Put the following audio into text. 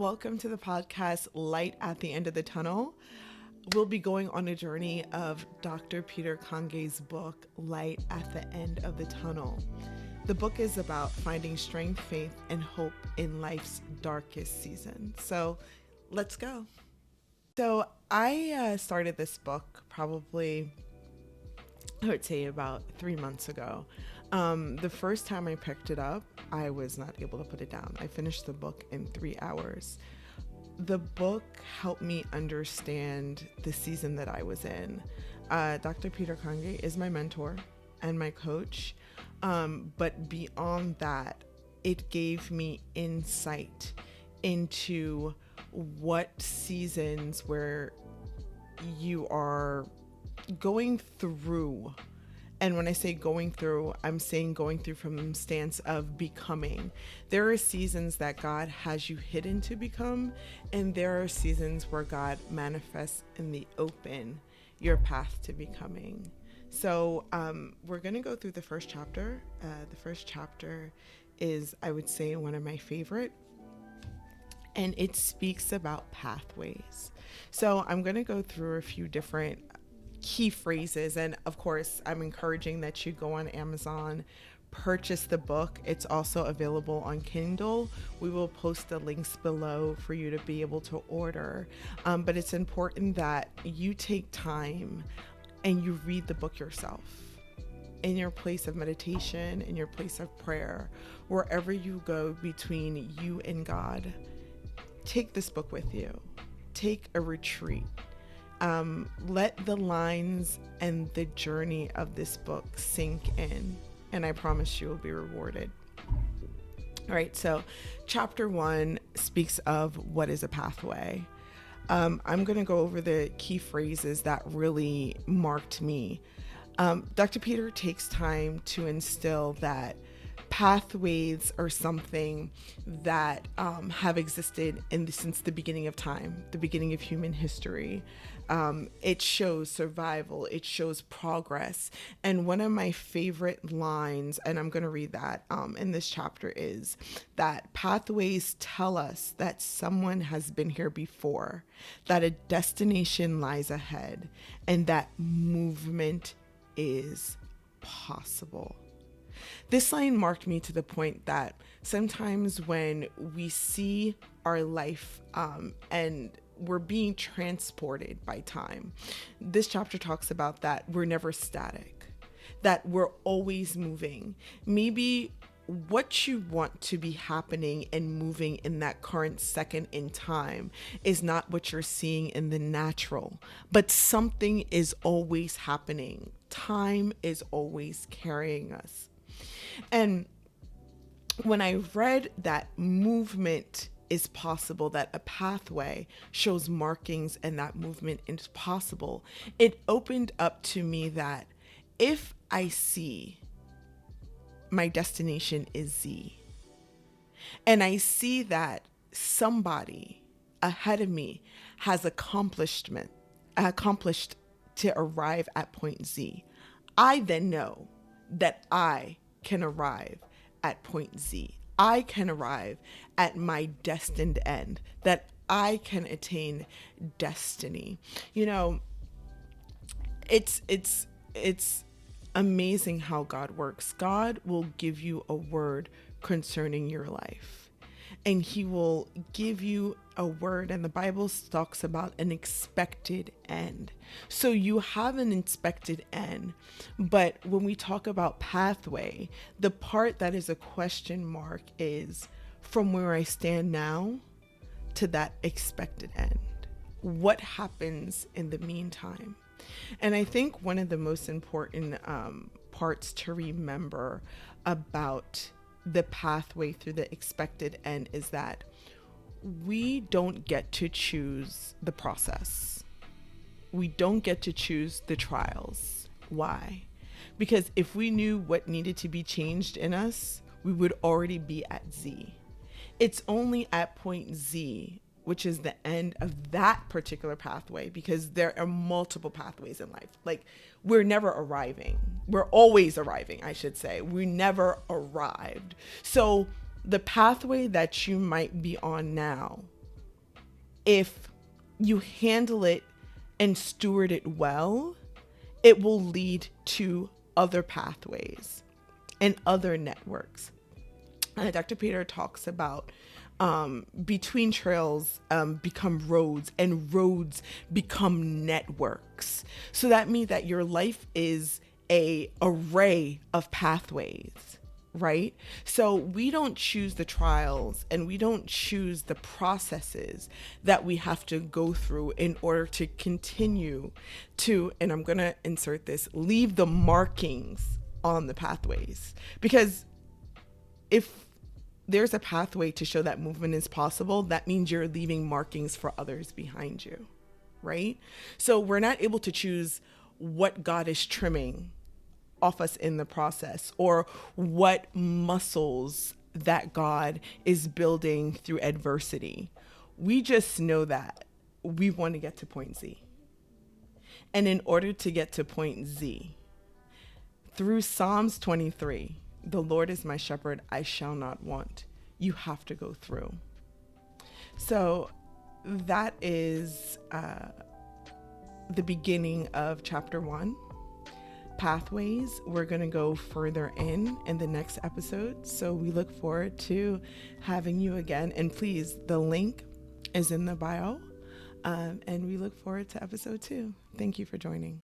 welcome to the podcast Light at the End of the Tunnel. We'll be going on a journey of Dr. Peter Kange's book, Light at the End of the Tunnel. The book is about finding strength, faith, and hope in life's darkest season. So let's go. So I started this book probably, I would say about 3 months ago. The first time I picked it up, I was not able to put it down. I finished the book in 3 hours. The book helped me understand the season that I was in. Dr. Peter Kange is my mentor and my coach. But beyond that, it gave me insight into what seasons where you are going through. And when I say going through, I'm saying going through from the stance of becoming. There are seasons that God has you hidden to become, and there are seasons where God manifests in the open your path to becoming. So we're going to go through the first chapter. The first chapter is, I would say, one of my favorite, and it speaks about pathways. So I'm going to go through a few different key phrases, and of course I'm encouraging that you go on Amazon, purchase the book. It's also available on Kindle. We will post the links below for you to be able to order, but it's important that you take time and you read the book yourself in your place of meditation, in your place of prayer, wherever you go between you and God. Take this book with you. Take a retreat. Let the lines and the journey of this book sink in, and I promise you will be rewarded. All right, so chapter 1 speaks of what is a pathway. I'm going to go over the key phrases that really marked me. Dr. Peter takes time to instill that pathways are something that have existed since the beginning of time, the beginning of human history. It shows survival, it shows progress. And one of my favorite lines, and I'm going to read that in this chapter, is that pathways tell us that someone has been here before, that a destination lies ahead, and that movement is possible. This line marked me to the point that sometimes when we see our life and we're being transported by time, this chapter talks about that we're never static, that we're always moving. Maybe what you want to be happening and moving in that current second in time is not what you're seeing in the natural, but something is always happening. Time is always carrying us. And when I read that movement is possible, that a pathway shows markings and that movement is possible, it opened up to me that if I see my destination is Z, and I see that somebody ahead of me has accomplished to arrive at point Z, I then know that I can arrive at point Z. I can arrive at my destined end, that I can attain destiny. You know, it's amazing how God works. God will give you a word concerning your life, and he will give you a word, and the Bible talks about an expected end. So you have an expected end, but when we talk about pathway, the part that is a question mark is from where I stand now to that expected end. What happens in the meantime? And I think one of the most important parts to remember about the pathway through the expected end is that we don't get to choose the process. We don't get to choose the trials. Why? Because if we knew what needed to be changed in us, we would already be at Z. It's only at point Z, which is the end of that particular pathway, because there are multiple pathways in life. Like, we're never arriving. We're always arriving, I should say. We never arrived. So the pathway that you might be on now if you handle it and steward it well, it will lead to other pathways and other networks. Dr. Peter talks about between trails become roads, and roads become networks. So that means that your life is a array of pathways, right? So we don't choose the trials and we don't choose the processes that we have to go through in order to continue to, and I'm going to insert this, leave the markings on the pathways. Because if there's a pathway to show that movement is possible, that means you're leaving markings for others behind you, right? So we're not able to choose what God is trimming off us in the process, or what muscles that God is building through adversity. We just know that we want to get to point Z. And in order to get to point Z, through Psalms 23, the Lord is my shepherd, I shall not want. You have to go through. So that is the beginning of chapter 1. Pathways. We're going to go further in the next episode. So we look forward to having you again. And please, the link is in the bio. And we look forward to episode 2. Thank you for joining.